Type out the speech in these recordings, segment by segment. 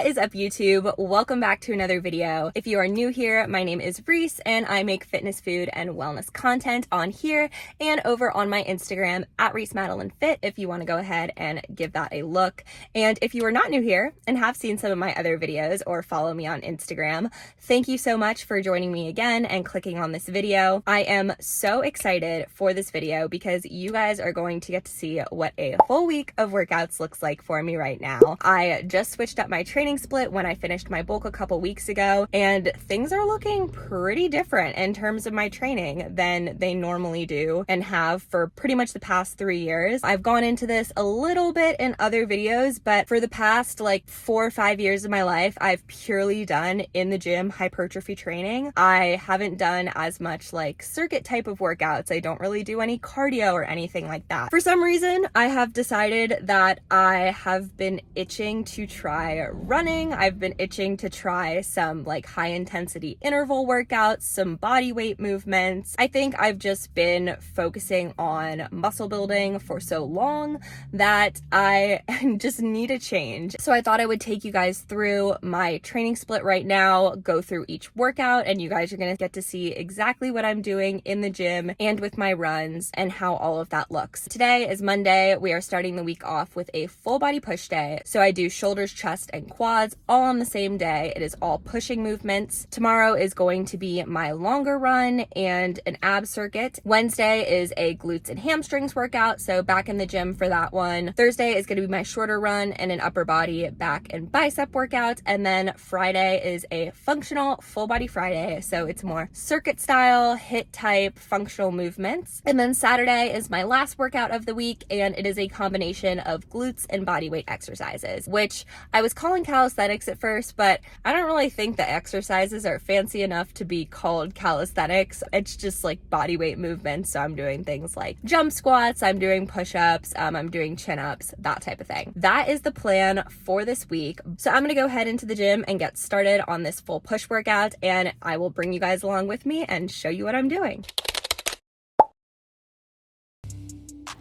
What is up, YouTube? Welcome back to another video. If you are new here, my name is Reese and I make fitness, food, and wellness content on here and over on my Instagram at ReeseMadelineFit if you want to go ahead and give that a look. And if you are not new here and have seen some of my other videos or follow me on Instagram, thank you so much for joining me again and clicking on this video. I am so excited for this video because you guys are going to get to see what a full week of workouts looks like for me right now. I just switched up my training split when I finished my bulk a couple weeks ago, and things are looking pretty different in terms of my training than they normally do and have for pretty much the past 3 years. I've gone into this a little bit in other videos, but for the past like 4 or 5 years of my life, I've purely done in the gym hypertrophy training. I haven't done as much like circuit type of workouts. I don't really do any cardio or anything like that. For some reason, I have decided that I have been itching to try running. I've been itching to try some like high intensity interval workouts, some body weight movements. I think I've just been focusing on muscle building for so long that I just need a change. So I thought I would take you guys through my training split right now, go through each workout, and you guys are going to get to see exactly what I'm doing in the gym and with my runs and how all of that looks. Today is Monday. We are starting the week off with a full body push day. So I do shoulders, chest, and quads all on the same day. It is all pushing movements. Tomorrow is going to be my longer run and an ab circuit. Wednesday is a glutes and hamstrings workout, so back in the gym for that one. Thursday is going to be my shorter run and an upper body back and bicep workout. And then Friday is a functional full body Friday, so it's more circuit style, HIIT type, functional movements. And then Saturday is my last workout of the week, and it is a combination of glutes and body weight exercises, which I was calling calisthenics at first, but I don't really think the exercises are fancy enough to be called calisthenics. It's just like body weight movements. So I'm doing things like jump squats, I'm doing push-ups, I'm doing chin-ups, that type of thing. That is the plan for this week. So I'm going to go head into the gym and get started on this full push workout, and I will bring you guys along with me and show you what I'm doing.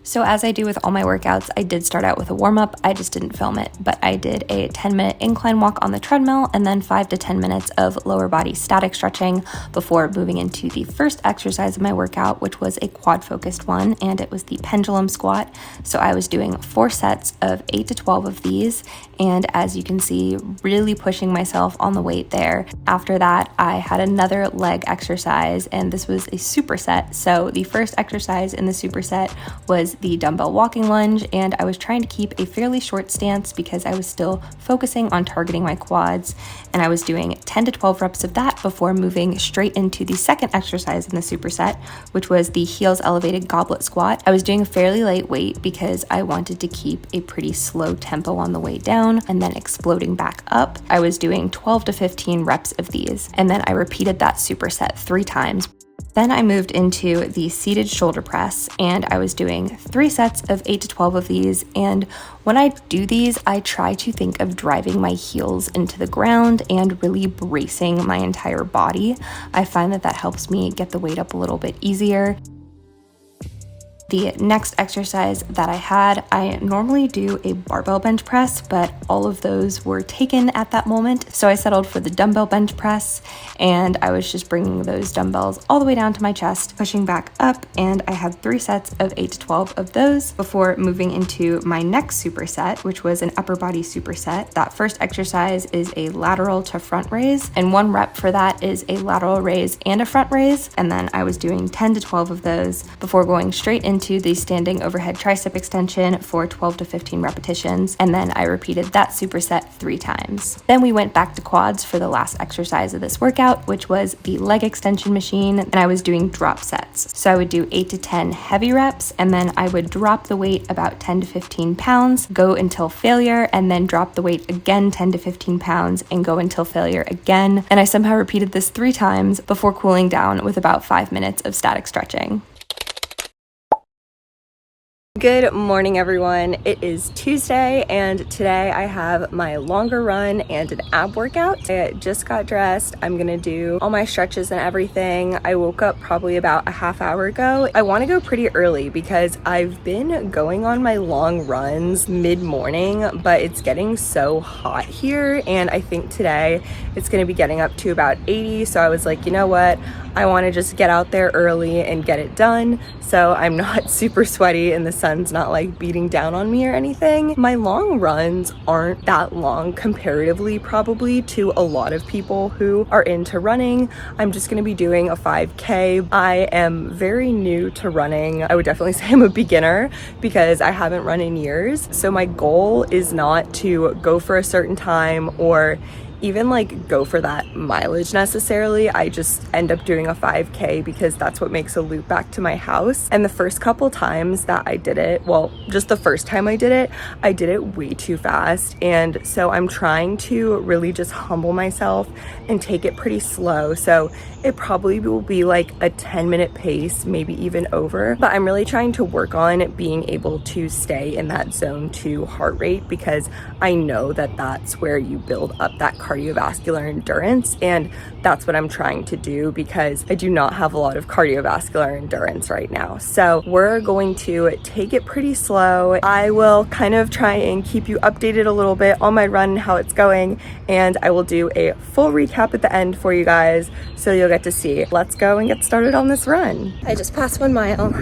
So as I do with all my workouts, I did start out with a warm-up. I just didn't film it, but I did a 10-minute incline walk on the treadmill and then 5 to 10 minutes of lower body static stretching before moving into the first exercise of my workout, which was a quad-focused one, and it was the pendulum squat. So I was doing 4 sets of 8 to 12 of these, and as you can see, really pushing myself on the weight there. After that, I had another leg exercise, and this was a superset. So the first exercise in the superset was the dumbbell walking lunge, and I was trying to keep a fairly short stance because I was still focusing on targeting my quads, and I was doing 10 to 12 reps of that before moving straight into the second exercise in the superset, which was the heels elevated goblet squat. I was doing a fairly light weight because I wanted to keep a pretty slow tempo on the way down and then exploding back up. I was doing 12 to 15 reps of these, and then I repeated that superset 3 times. Then I moved into the seated shoulder press, and I was doing 3 sets of 8 to 12 of these. And when I do these, I try to think of driving my heels into the ground and really bracing my entire body. I find that that helps me get the weight up a little bit easier. The next exercise that I normally do a barbell bench press, but all of those were taken at that moment. So I settled for the dumbbell bench press, and I was just bringing those dumbbells all the way down to my chest, pushing back up, and I had 3 sets of 8 to 12 of those before moving into my next superset, which was an upper body superset. That first exercise is a lateral to front raise, and 1 rep for that is a lateral raise and a front raise. And then I was doing 10 to 12 of those before going straight into the standing overhead tricep extension for 12 to 15 repetitions, and then I repeated that superset 3 times. Then we went back to quads for the last exercise of this workout, which was the leg extension machine, and I was doing drop sets. So I would do 8 to 10 heavy reps, and then I would drop the weight about 10 to 15 pounds, go until failure, and then drop the weight again 10 to 15 pounds and go until failure again. And I somehow repeated this 3 times before cooling down with about 5 minutes of static stretching. Good morning, everyone. It is Tuesday, and today I have my longer run and an ab workout. I just got dressed. I'm gonna do all my stretches and everything. I woke up probably about a half hour ago. I want to go pretty early because I've been going on my long runs mid-morning, but it's getting so hot here, and I think today it's gonna be getting up to about 80, so I was like, you know what? I want to just get out there early and get it done so I'm not super sweaty and the sun's not like beating down on me or anything. My long runs aren't that long comparatively probably to a lot of people who are into running. I'm just going to be doing a 5K. I am very new to running. I would definitely say I'm a beginner because I haven't run in years. So my goal is not to go for a certain time or even like go for that mileage necessarily. I just end up doing a 5K because that's what makes a loop back to my house. And the first couple times that I did it, well, just the first time I did it way too fast. And so I'm trying to really just humble myself and take it pretty slow. So it probably will be like a 10-minute pace, maybe even over. But I'm really trying to work on being able to stay in that zone 2 heart rate because I know that that's where you build up that cardiovascular endurance, and that's what I'm trying to do because I do not have a lot of cardiovascular endurance right now. So we're going to take it pretty slow. I will kind of try and keep you updated a little bit on my run and how it's going, and I will do a full recap at the end for you guys so you'll get to see. Let's go and get started on this run. I just passed 1 mile.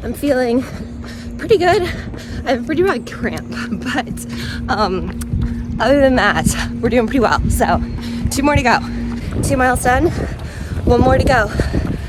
I'm feeling pretty good. I have a pretty bad cramp, but other than that, we're doing pretty well. So 2 more to go. 2 miles done, 1 more to go.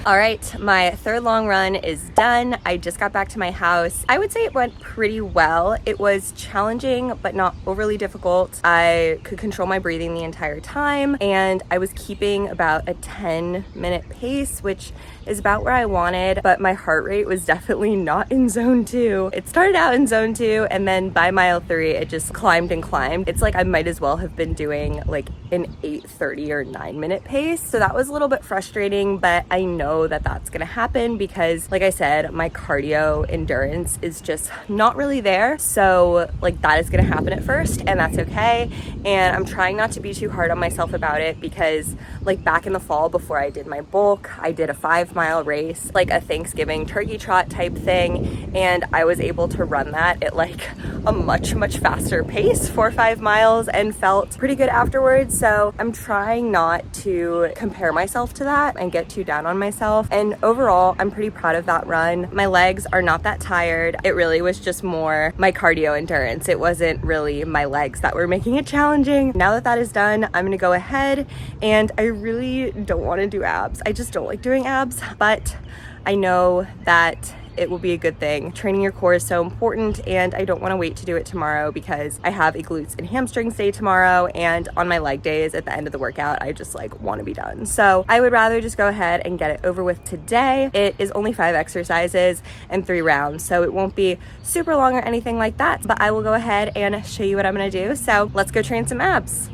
All right, my third long run is done. I just got back to my house. I would say it went pretty well. It was challenging, but not overly difficult. I could control my breathing the entire time, and I was keeping about a 10-minute pace, which is about where I wanted, but my heart rate was definitely not in zone 2. It started out in zone 2, and then by mile 3, it just climbed and climbed. It's like I might as well have been doing like an 8:30 or 9-minute pace. So that was a little bit frustrating, but I know that that's gonna happen because, like I said, my cardio endurance is just not really there. So like that is gonna happen at first, and that's okay. And I'm trying not to be too hard on myself about it because like back in the fall before I did my bulk, I did a 5-mile race, like a Thanksgiving turkey trot type thing, and I was able to run that at like a much faster pace for 5 miles and felt pretty good afterwards. So I'm trying not to compare myself to that and get too down on myself. And overall, I'm pretty proud of that run. My legs are not that tired. It really was just more my cardio endurance. It wasn't really my legs that were making it challenging. Now that that is done, I'm gonna go ahead, and I really don't want to do abs. I just don't like doing abs, but I know that it will be a good thing. Training your core is so important, and I don't want to wait to do it tomorrow because I have a glutes and hamstrings day tomorrow, and on my leg days at the end of the workout, I just like want to be done. So I would rather just go ahead and get it over with today. It is only 5 exercises and 3 rounds, so it won't be super long or anything like that, but I will go ahead and show you what I'm going to do. So let's go train some abs.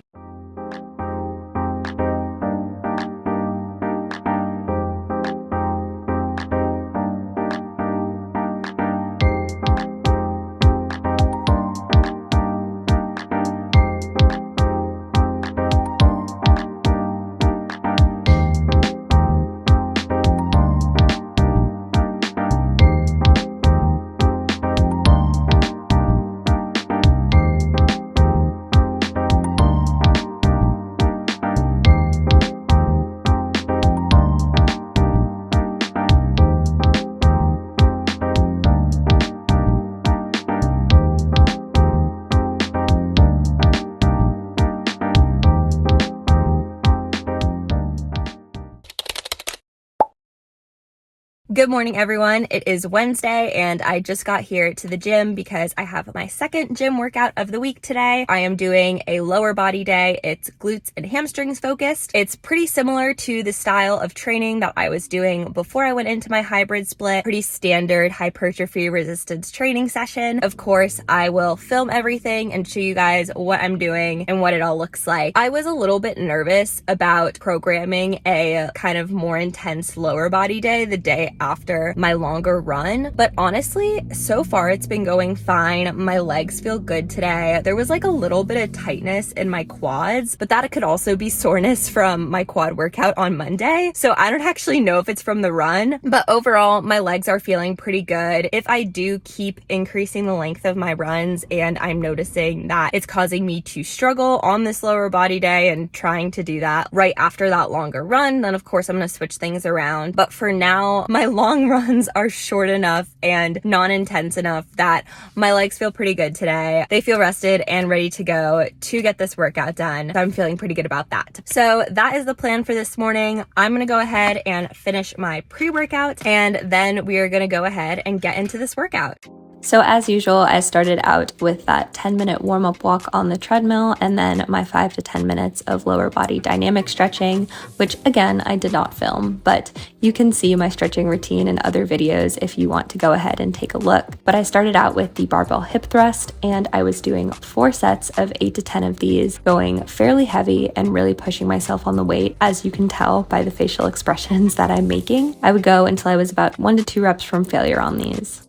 Good morning, everyone. It is Wednesday, and I just got here to the gym because I have my second gym workout of the week today. I am doing a lower body day. It's glutes and hamstrings focused. It's pretty similar to the style of training that I was doing before I went into my hybrid split. Pretty standard hypertrophy resistance training session. Of course, I will film everything and show you guys what I'm doing and what it all looks like. I was a little bit nervous about programming a kind of more intense lower body day the day after my longer run. But honestly, so far it's been going fine. My legs feel good today. There was like a little bit of tightness in my quads, but that could also be soreness from my quad workout on Monday. So I don't actually know if it's from the run, but overall my legs are feeling pretty good. If I do keep increasing the length of my runs and I'm noticing that it's causing me to struggle on this lower body day and trying to do that right after that longer run, then of course I'm going to switch things around. But for now, my long runs are short enough and non-intense enough that my legs feel pretty good today. They feel rested and ready to go to get this workout done. So I'm feeling pretty good about that. So that is the plan for this morning. I'm going to go ahead and finish my pre-workout, and then we are going to go ahead and get into this workout. So as usual, I started out with that 10-minute warm-up walk on the treadmill and then my 5 to 10 minutes of lower body dynamic stretching, which again, I did not film, but you can see my stretching routine in other videos if you want to go ahead and take a look. But I started out with the barbell hip thrust, and I was doing 4 sets of 8 to 10 of these, going fairly heavy and really pushing myself on the weight, as you can tell by the facial expressions that I'm making. I would go until I was about 1 to 2 reps from failure on these.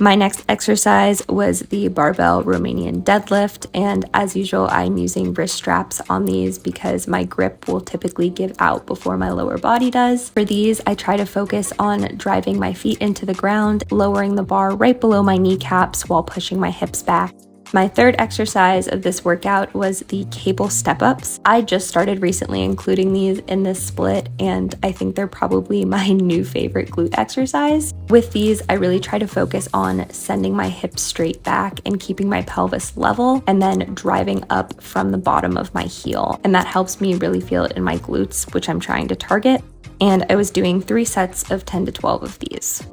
My next exercise was the barbell Romanian deadlift, and as usual, I'm using wrist straps on these because my grip will typically give out before my lower body does. For these, I try to focus on driving my feet into the ground, lowering the bar right below my kneecaps while pushing my hips back. My third exercise of this workout was the cable step-ups. I just started recently including these in this split, and I think they're probably my new favorite glute exercise. With these, I really try to focus on sending my hips straight back and keeping my pelvis level, and then driving up from the bottom of my heel. And that helps me really feel it in my glutes, which I'm trying to target. And I was doing 3 sets of 10 to 12 of these.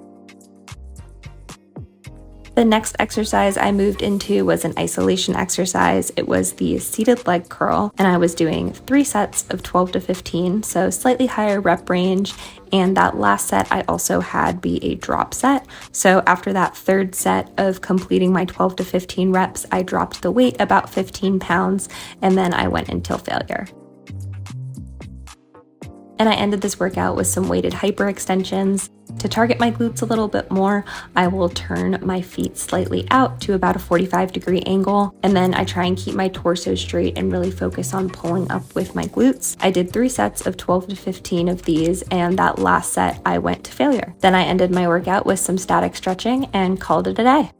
The next exercise I moved into was an isolation exercise. It was the seated leg curl, and I was doing 3 sets of 12 to 15, so slightly higher rep range. And that last set I also had be a drop set. So after that third set of completing my 12 to 15 reps, I dropped the weight about 15 pounds, and then I went until failure. And I ended this workout with some weighted hyperextensions. To target my glutes a little bit more, I will turn my feet slightly out to about a 45-degree angle, and then I try and keep my torso straight and really focus on pulling up with my glutes. I did 3 sets of 12 to 15 of these, and that last set I went to failure. Then I ended my workout with some static stretching and called it a day.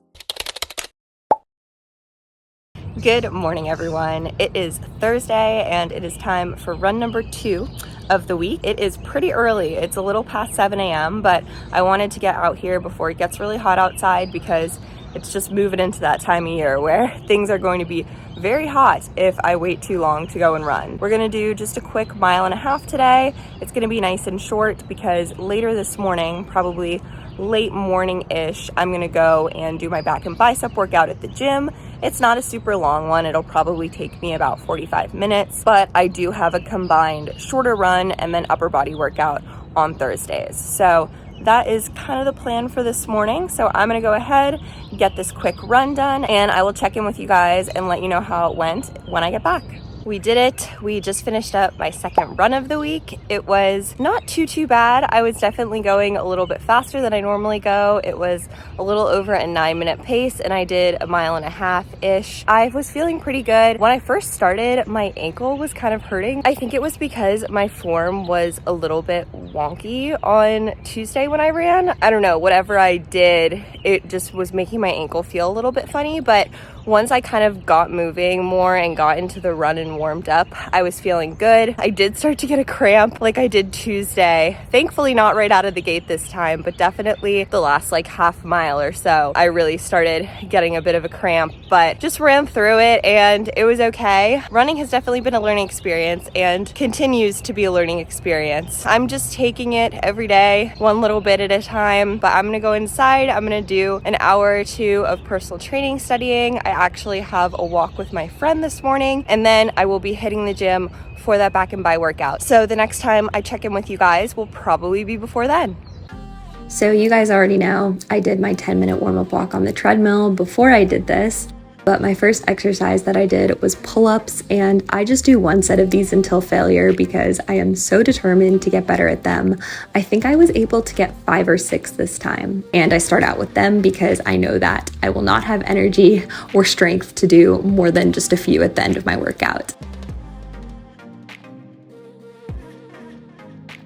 Good morning, everyone. It is Thursday, and it is time for run number 2 of the week. It is pretty early. It's a little past 7 a.m., but I wanted to get out here before it gets really hot outside because it's just moving into that time of year where things are going to be very hot if I wait too long to go and run. We're gonna do just a quick 1.5 miles today. It's gonna be nice and short because later this morning, probably late morning-ish, I'm gonna go and do my back and bicep workout at the gym. It's not a super long one. It'll probably take me about 45 minutes, but I do have a combined shorter run and then upper body workout on Thursdays. So that is kind of the plan for this morning. So I'm gonna go ahead, get this quick run done, and I will check in with you guys and let you know how it went when I get back. We did it. We just finished up my second run of the week. It was not too bad. I was definitely going a little bit faster than I normally go. It was a little over a 9-minute pace, and I did 1.5 miles-ish. I was feeling pretty good. When I first started, my ankle was kind of hurting. I think it was because my form was a little bit wonky on Tuesday when I ran. I don't know, whatever I did, it just was making my ankle feel a little bit funny, but once I kind of got moving more and got into the run and warmed up, I was feeling good. I did start to get a cramp like I did Tuesday. Thankfully not right out of the gate this time, but definitely the last like half mile or so, I really started getting a bit of a cramp, but just ran through it and it was okay. Running has definitely been a learning experience and continues to be a learning experience. I'm just taking it every day, one little bit at a time, but I'm gonna go inside. I'm gonna do an hour or 2 of personal training studying. I actually have a walk with my friend this morning, and then I will be hitting the gym for that back and bi workout. So the next time I check in with you guys will probably be before then. So you guys already know I did my 10-minute warm-up walk on the treadmill before I did this. But my first exercise that I did was pull-ups, and I just do one set of these until failure because I am so determined to get better at them. I think I was able to get 5 or 6 this time, and I start out with them because I know that I will not have energy or strength to do more than just a few at the end of my workout.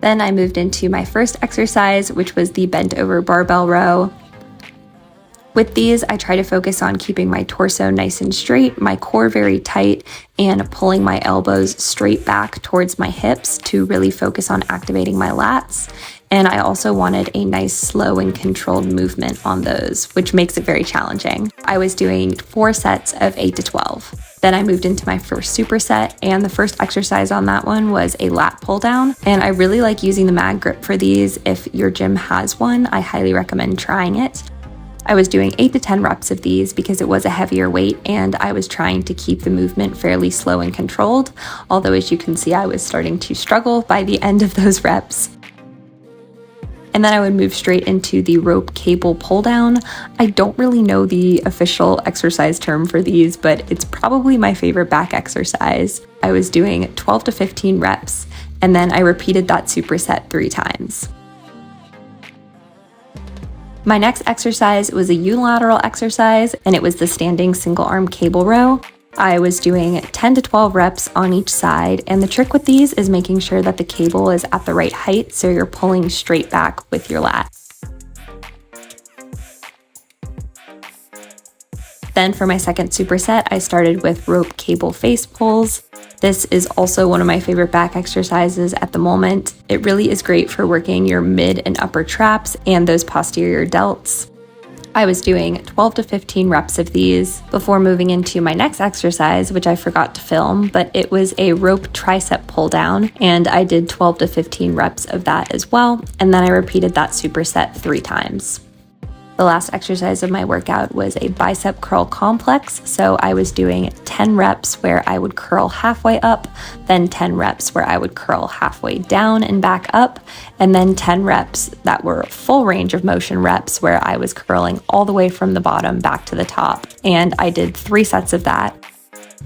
Then I moved into my first exercise, which was the bent over barbell row. With these, I try to focus on keeping my torso nice and straight, my core very tight, and pulling my elbows straight back towards my hips to really focus on activating my lats. And I also wanted a nice, slow and controlled movement on those, which makes it very challenging. I was doing 4 sets of 8 to 12. Then I moved into my first superset, and the first exercise on that one was a lat pull down. And I really like using the mag grip for these. If your gym has one, I highly recommend trying it. I was doing 8 to 10 reps of these because it was a heavier weight, and I was trying to keep the movement fairly slow and controlled, although as you can see, I was starting to struggle by the end of those reps. And then I would move straight into the rope cable pull down. I don't really know the official exercise term for these, but it's probably my favorite back exercise. I was doing 12 to 15 reps, and then I repeated that superset 3 times. My next exercise was a unilateral exercise, and it was the standing single arm cable row. I was doing 10 to 12 reps on each side, and the trick with these is making sure that the cable is at the right height so you're pulling straight back with your lat. Then for my second superset, I started with rope cable face pulls. This is also one of my favorite back exercises at the moment. It really is great for working your mid and upper traps and those posterior delts. I was doing 12 to 15 reps of these before moving into my next exercise, which I forgot to film, but it was a rope tricep pull down, and I did 12 to 15 reps of that as well, and then I repeated that superset 3 times. The last exercise of my workout was a bicep curl complex, so I was doing 10 reps where I would curl halfway up, then 10 reps where I would curl halfway down and back up, and then 10 reps that were full range of motion reps where I was curling all the way from the bottom back to the top. And I did 3 sets of that.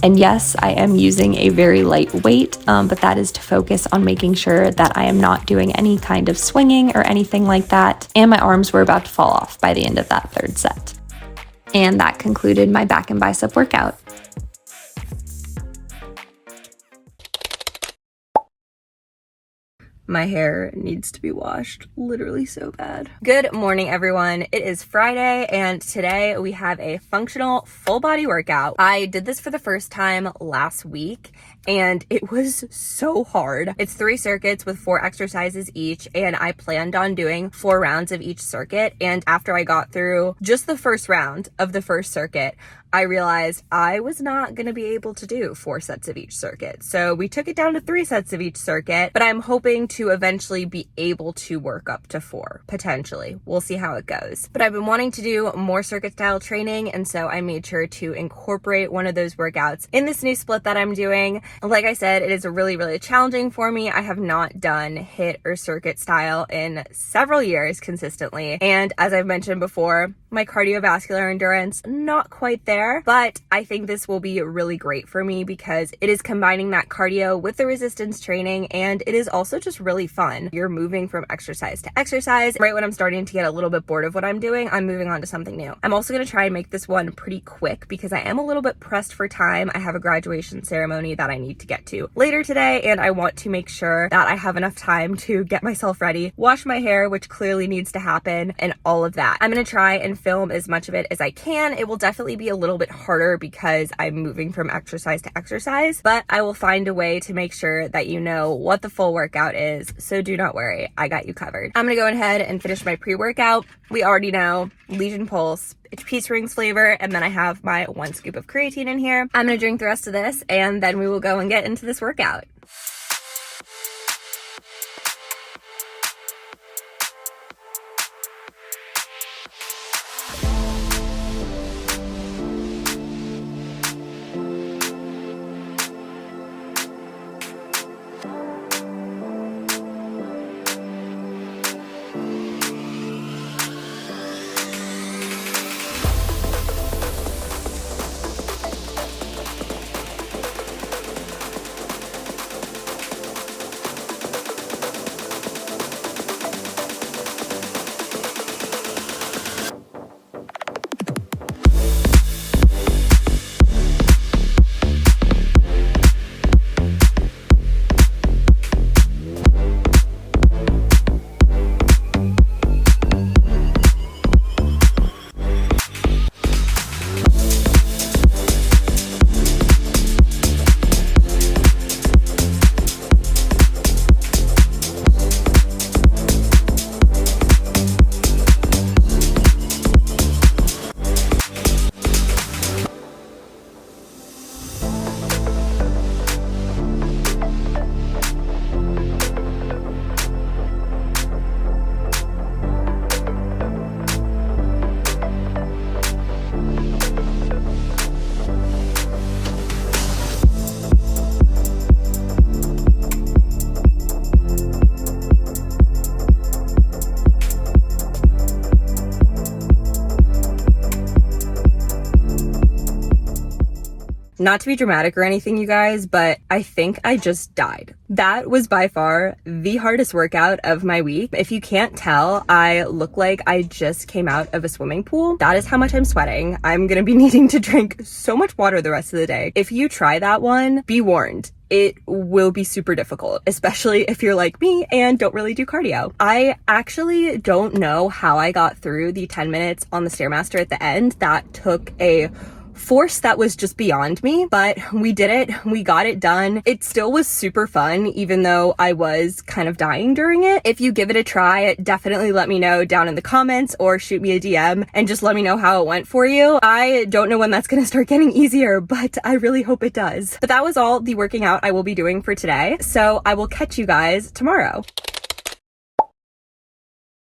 And yes, I am using a very light weight, but that is to focus on making sure that I am not doing any kind of swinging or anything like that. And my arms were about to fall off by the end of that 3rd set. And that concluded my back and bicep workout. My hair needs to be washed literally so bad. Good morning, everyone. It is Friday, and today we have a functional full body workout. I did this for the first time last week, and it was so hard. It's 3 circuits with 4 exercises each, and I planned on doing 4 rounds of each circuit. And after I got through just the first round of the first circuit, I realized I was not going to be able to do 4 sets of each circuit. So we took it down to 3 sets of each circuit, but I'm hoping to eventually be able to work up to 4, potentially. We'll see how it goes. But I've been wanting to do more circuit style training, and so I made sure to incorporate one of those workouts in this new split that I'm doing. Like I said, it is really, really challenging for me. I have not done HIIT or circuit style in several years consistently. And as I've mentioned before, my cardiovascular endurance, not quite there, but I think this will be really great for me because it is combining that cardio with the resistance training, and it is also just really fun. You're moving from exercise to exercise. Right when I'm starting to get a little bit bored of what I'm doing, I'm moving on to something new. I'm also going to try and make this one pretty quick because I am a little bit pressed for time. I have a graduation ceremony that I need to get to later today, and I want to make sure that I have enough time to get myself ready, wash my hair, which clearly needs to happen, and all of that. I'm going to try and film as much of it as I can. It will definitely be a little bit harder because I'm moving from exercise to exercise, but I will find a way to make sure that you know what the full workout is. So do not worry, I got you covered. I'm gonna go ahead and finish my pre-workout. We already know Legion Pulse, it's Peace Rings flavor, and then I have my 1 scoop of creatine in here. I'm gonna drink the rest of this, and then we will go and get into this workout. Not to be dramatic or anything, you guys, but I think I just died. That was by far the hardest workout of my week. If you can't tell, I look like I just came out of a swimming pool. That is how much I'm sweating. I'm gonna be needing to drink so much water the rest of the day. If you try that one, be warned. It will be super difficult, especially if you're like me and don't really do cardio. I actually don't know how I got through the 10 minutes on the Stairmaster at the end. That took a force that was just beyond me, but we did it. We got it done. It still was super fun, even though I was kind of dying during it. If you give it a try, definitely let me know down in the comments or shoot me a DM and just let me know how it went for you. I don't know when that's going to start getting easier, but I really hope it does. But that was all the working out I will be doing for today. So I will catch you guys tomorrow.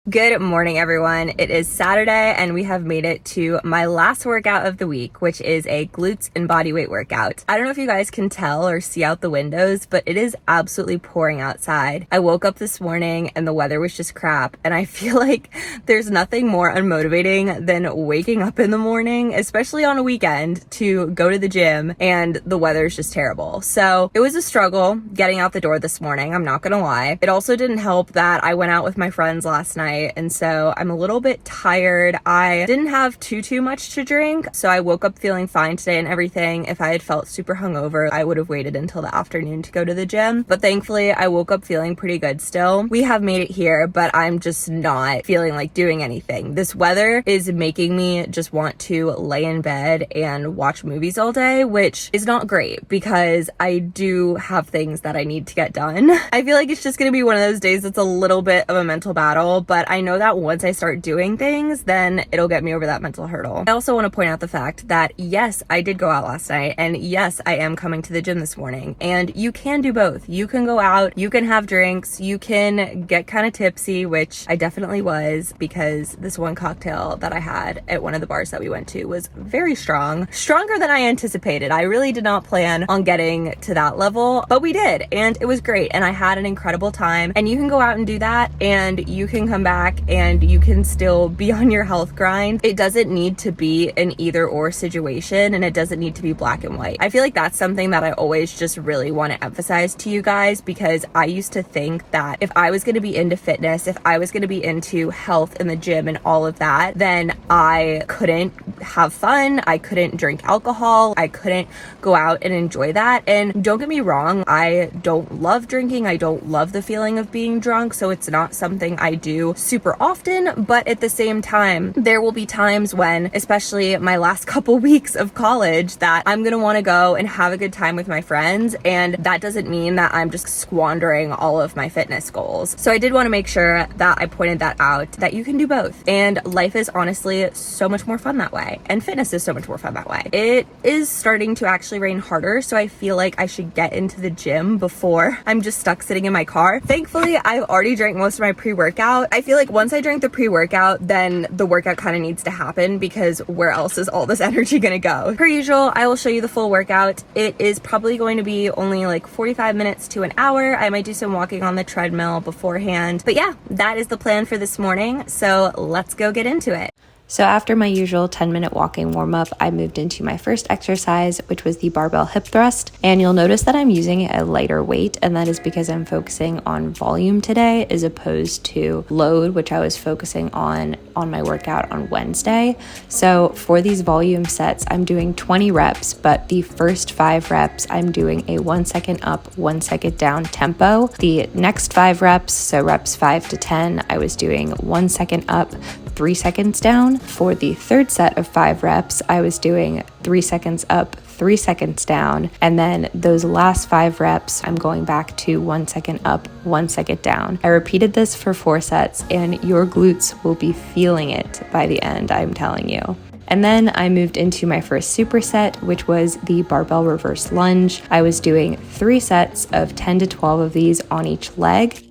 Good morning, everyone. It is Saturday and we have made it to my last workout of the week, which is a glutes and bodyweight workout. I don't know if you guys can tell or see out the windows, but it is absolutely pouring outside. I woke up this morning and the weather was just crap, and I feel like there's nothing more unmotivating than waking up in the morning, especially on a weekend, to go to the gym and the weather is just terrible. So it was a struggle getting out the door this morning, I'm not gonna lie. It also didn't help that I went out with my friends last night, and so I'm a little bit tired. I didn't have too much to drink, so I woke up feeling fine today and everything. If I had felt super hungover, I would have waited until the afternoon to go to the gym, but thankfully I woke up feeling pretty good still. We have made it here, but I'm just not feeling like doing anything. This weather is making me just want to lay in bed and watch movies all day, which is not great because I do have things that I need to get done. I feel like it's just gonna be one of those days that's a little bit of a mental battle, but I know that once I start doing things, then it'll get me over that mental hurdle. I also want to point out the fact that yes, I did go out last night, and yes, I am coming to the gym this morning, and you can do both. You can go out, you can have drinks, you can get kind of tipsy, which I definitely was, because this one cocktail that I had at one of the bars that we went to was very strong, stronger than I anticipated. I really did not plan on getting to that level, but we did, and it was great, and I had an incredible time. And you can go out and do that, and you can come back and you can still be on your health grind. It doesn't need to be an either or situation, and it doesn't need to be black and white. I feel like that's something that I always just really want to emphasize to you guys, because I used to think that if I was going to be into fitness, if I was going to be into health in the gym and all of that, then I couldn't have fun, I couldn't drink alcohol, I couldn't go out and enjoy that. And don't get me wrong, I don't love drinking, I don't love the feeling of being drunk, so it's not something I do super often, but at the same time, there will be times when, especially my last couple weeks of college, that I'm gonna want to go and have a good time with my friends, and that doesn't mean that I'm just squandering all of my fitness goals. So I did want to make sure that I pointed that out, that you can do both, and life is honestly so much more fun that way, and fitness is so much more fun that way. It is starting to actually rain harder, so I feel like I should get into the gym before I'm just stuck sitting in my car. Thankfully, I've already drank most of my pre-workout. I feel like once I drink the pre-workout, then the workout kind of needs to happen, because where else is all this energy gonna go? Per usual, I will show you the full workout. It is probably going to be only like 45 minutes to an hour. I might do some walking on the treadmill beforehand, but yeah, that is the plan for this morning, so let's go get into it. So after my usual 10-minute walking warm-up, I moved into my first exercise, which was the barbell hip thrust. And you'll notice that I'm using a lighter weight, and that is because I'm focusing on volume today as opposed to load, which I was focusing on my workout on Wednesday. So for these volume sets, I'm doing 20 reps, but the first 5 reps, I'm doing a 1 second up, 1 second down tempo. The next 5 reps, so reps 5 to 10, I was doing 1 second up, 3 seconds down. For the third set of 5 reps, I was doing 3 seconds up, 3 seconds down, and then those last 5 reps, I'm going back to 1 second up, 1 second down. I repeated this for 4 sets, and your glutes will be feeling it by the end, I'm telling you. And then I moved into my first superset, which was the barbell reverse lunge. I was doing 3 sets of 10 to 12 of these on each leg.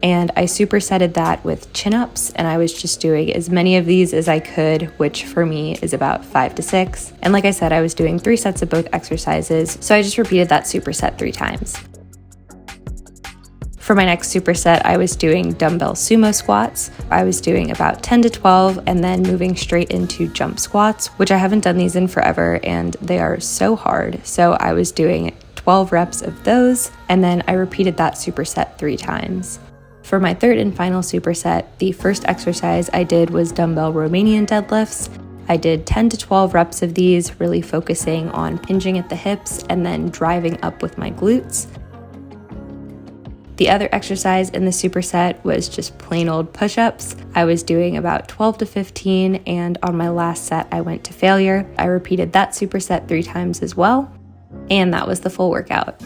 And I supersetted that with chin-ups, and I was just doing as many of these as I could, which for me is about 5 to 6. And like I said, I was doing 3 sets of both exercises, so I just repeated that superset 3 times. For my next superset, I was doing dumbbell sumo squats. I was doing about 10 to 12 and then moving straight into jump squats, which I haven't done these in forever and they are so hard. So I was doing 12 reps of those, and then I repeated that superset 3 times. For my third and final superset, the first exercise I did was dumbbell Romanian deadlifts. I did 10 to 12 reps of these, really focusing on hinging at the hips and then driving up with my glutes. The other exercise in the superset was just plain old push-ups. I was doing about 12 to 15, and on my last set, I went to failure. I repeated that superset 3 times as well, and that was the full workout.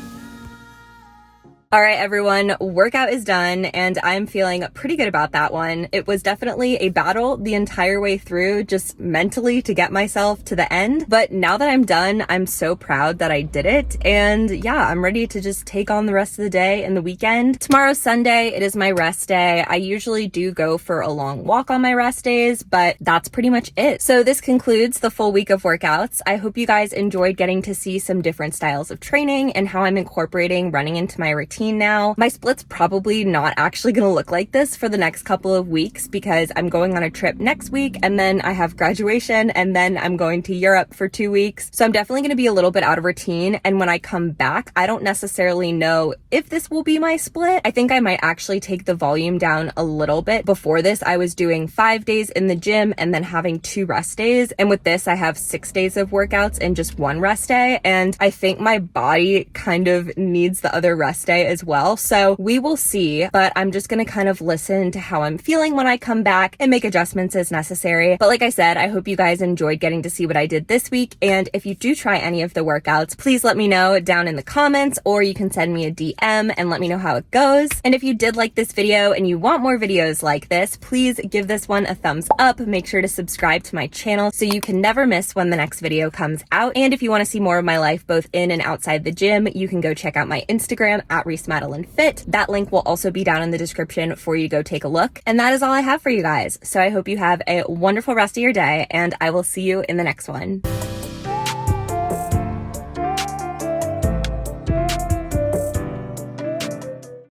All right, everyone, workout is done and I'm feeling pretty good about that one. It was definitely a battle the entire way through, just mentally to get myself to the end. But now that I'm done, I'm so proud that I did it. And yeah, I'm ready to just take on the rest of the day and the weekend. Tomorrow's Sunday. It is my rest day. I usually do go for a long walk on my rest days, but that's pretty much it. So this concludes the full week of workouts. I hope you guys enjoyed getting to see some different styles of training and how I'm incorporating running into my routine now. My split's probably not actually going to look like this for the next couple of weeks because I'm going on a trip next week and then I have graduation and then I'm going to Europe for 2 weeks. So I'm definitely going to be a little bit out of routine. And when I come back, I don't necessarily know if this will be my split. I think I might actually take the volume down a little bit. Before this, I was doing 5 days in the gym and then having 2 rest days. And with this, I have 6 days of workouts and just 1 rest day. And I think my body kind of needs the other rest day as well. So we will see, but I'm just going to kind of listen to how I'm feeling when I come back and make adjustments as necessary. But like I said, I hope you guys enjoyed getting to see what I did this week. And if you do try any of the workouts, please let me know down in the comments, or you can send me a DM and let me know how it goes. And if you did like this video and you want more videos like this, please give this one a thumbs up. Make sure to subscribe to my channel so you can never miss when the next video comes out. And if you want to see more of my life both in and outside the gym, you can go check out my Instagram at ReeseMadeline Fit. That link will also be down in the description for you to go take a look. And that is all I have for you guys. So I hope you have a wonderful rest of your day and I will see you in the next one.